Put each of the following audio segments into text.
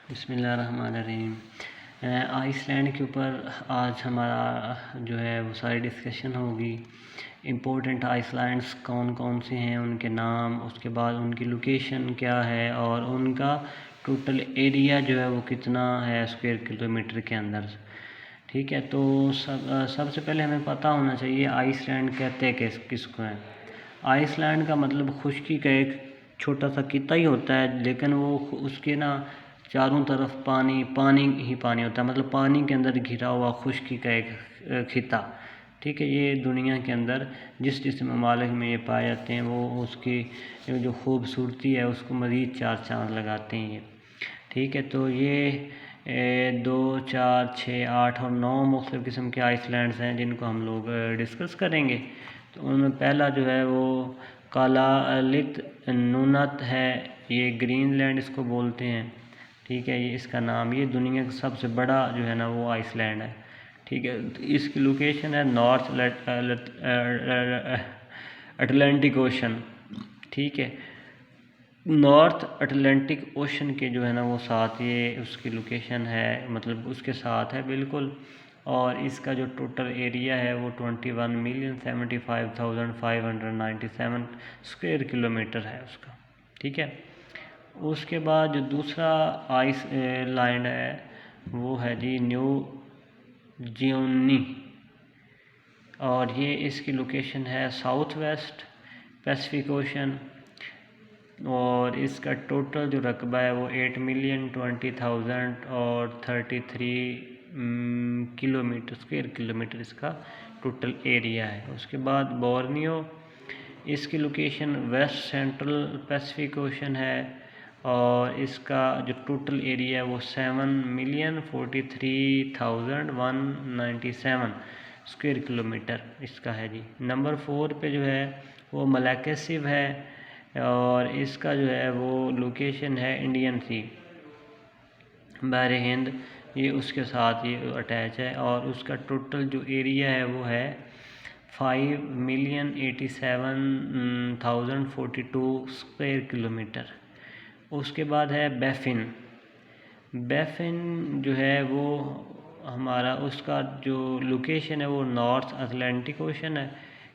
बिस्मिल्लाहिर्रहमानिर्रहीम। आइसलैंड के ऊपर आज हमारा जो है वो सारी डिस्कशन होगी। इम्पोर्टेंट आइसलैंड्स कौन कौन से हैं, उनके नाम, उसके बाद उनकी लोकेशन क्या है और उनका टोटल एरिया जो है वो कितना है स्क्वायर किलोमीटर के अंदर। ठीक है, तो सबसे पहले हमें पता होना चाहिए आइसलैंड कहते किसको हैं। आइसलैंड का मतलब खुशकी का एक छोटा सा किता ही होता है, लेकिन वो उसके ना चारों तरफ पानी पानी ही पानी होता है, मतलब पानी के अंदर घिरा हुआ खुशकी का एक खिता। ठीक है, ये दुनिया के अंदर जिस ममालिक में ये पाए जाते हैं वो उसकी जो खूबसूरती है उसको मज़ीद चार चांद लगाते हैं ये। ठीक है, तो ये 2, 4, 6, 8 और 9 मुख्तलिफ़ किस्म के आइसलैंड्स हैं जिनको हम लोग डिस्कस करेंगे। तो उनमें पहला जो है वो कालाअलित नुनत है, ये ग्रीनलैंड इसको बोलते हैं। ठीक है, ये इसका नाम, ये दुनिया का सबसे बड़ा जो है ना वो आइसलैंड है। ठीक है, तो इसकी लोकेशन है नॉर्थ अटलांटिक ओशन। ठीक है, नॉर्थ अटलांटिक ओशन के जो है ना वो साथ ये उसकी लोकेशन है, मतलब उसके साथ है बिल्कुल। और इसका जो टोटल एरिया है वो 21,75,597 स्क्वायर किलोमीटर है उसका। ठीक है, उसके बाद जो दूसरा आइस लैंड है वो है जी न्यू जियोनी, और ये इसकी लोकेशन है साउथ वेस्ट पैसिफिक ओशन। और इसका टोटल जो रकबा है वो 8,20,000 और 33 किलोमीटर स्क्वायर किलोमीटर इसका टोटल एरिया है। उसके बाद बोर्नियो, इसकी location west central Pacific ocean है और इसका जो टोटल एरिया है वो 7,43,197 स्क्वायर किलोमीटर इसका है जी। नंबर 4 पे जो है वो मलाकेसिव है और इसका जो है वो लोकेशन है इंडियन सी, बहर हिंद, ये उसके साथ ये अटैच है। और उसका टोटल जो एरिया है वो है 5,87,042 स्क्वायर किलोमीटर। उसके बाद है बैफिन। बैफिन जो है वो हमारा उसका जो लोकेशन है वो नॉर्थ अटलांटिक ओशन है,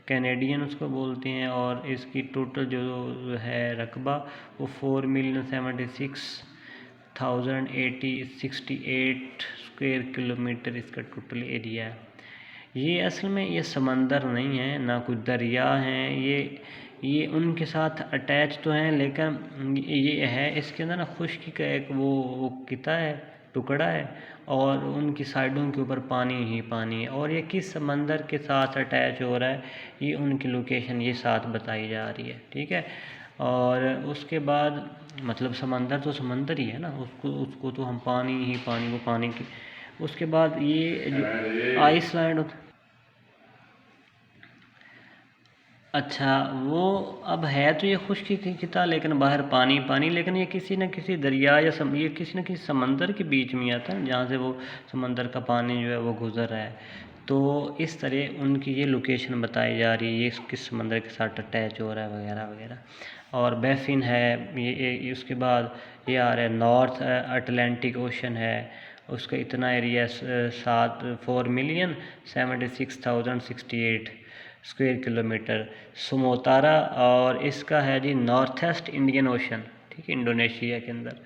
कैनेडियन उसको बोलते हैं। और इसकी टोटल जो है रकबा वो 4,76,068 स्क्वायर किलोमीटर इसका टोटल एरिया है। ये असल में ये समंदर नहीं है, ना कोई दरिया हैं, ये उनके साथ अटैच तो हैं, लेकिन ये है इसके अंदर ना खुश्की का एक वो किता है, टुकड़ा है, और उनकी साइडों के ऊपर पानी ही पानी है। और ये किस समंदर के साथ अटैच हो रहा है ये उनकी लोकेशन ये साथ बताई जा रही है। ठीक है, और उसके बाद मतलब समंदर तो समंदर ही है ना, उसको तो हम पानी ही पानी, वो पानी की। उसके बाद ये जो आइसलैंड, अच्छा वो अब है तो ये खुश्की की था लेकिन बाहर पानी पानी, लेकिन ये किसी न किसी दरिया या ये किसी न किसी समंदर के बीच में आता है जहाँ से वो समंदर का पानी जो है वो गुज़र रहा है। तो इस तरह उनकी ये लोकेशन बताई जा रही है, ये किस समंदर के साथ अटैच हो रहा है वगैरह वगैरह। और बैफिन है ये उसके बाद ये आ रहा है नॉर्थ अटलांटिक ओशन है, उसका इतना एरिया 4,76,068 स्क्वायर किलोमीटर। सुमोतारा, और इसका है जी नॉर्थ ईस्ट इंडियन ओशन, ठीक है, इंडोनेशिया के अंदर।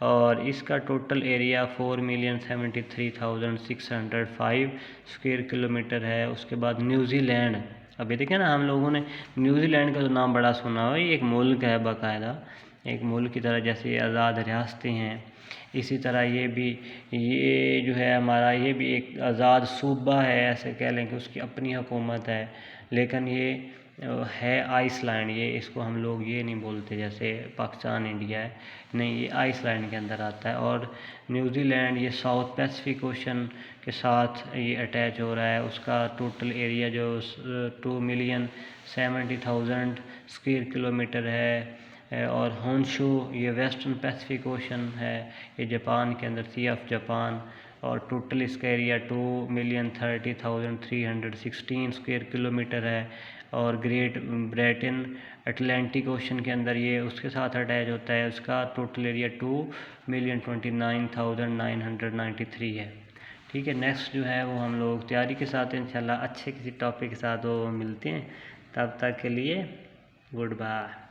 और इसका टोटल एरिया 4,73,605 स्क्वायर किलोमीटर है। उसके बाद न्यूजीलैंड, अभी देखें ना हम लोगों ने न्यूजीलैंड का तो नाम बड़ा सुना हो, ये एक मुल्क है बाकायदा, एक मुल्क की तरह जैसे आज़ाद रियासतें हैं इसी तरह ये भी, ये जो है हमारा ये भी एक आज़ाद सूबा है, ऐसे कह लें कि उसकी अपनी हुकूमत है। लेकिन ये है आइसलैंड, ये इसको हम लोग ये नहीं बोलते जैसे पाकिस्तान इंडिया है, नहीं, ये आइसलैंड के अंदर आता है। और न्यूजीलैंड ये साउथ पैसिफिक ओशन के साथ ये अटैच हो रहा है। उसका टोटल एरिया जो 2,70,000 स्क्वायर किलोमीटर है। और होंशू ये वेस्टर्न पैसिफिक ओशन है, ये जापान के अंदर, सी ऑफ जापान। और टोटल इसका एरिया 2,30,316 स्क्वायर किलोमीटर है। और ग्रेट ब्रिटेन अटलांटिक ओशन के अंदर ये उसके साथ अटैच होता है। उसका टोटल एरिया 2,29,993 है। ठीक है, नेक्स्ट जो है वो हम लोग तैयारी के साथ इंशाल्लाह अच्छे किसी टॉपिक के साथ वो मिलते हैं। तब तक के लिए गुड बाय।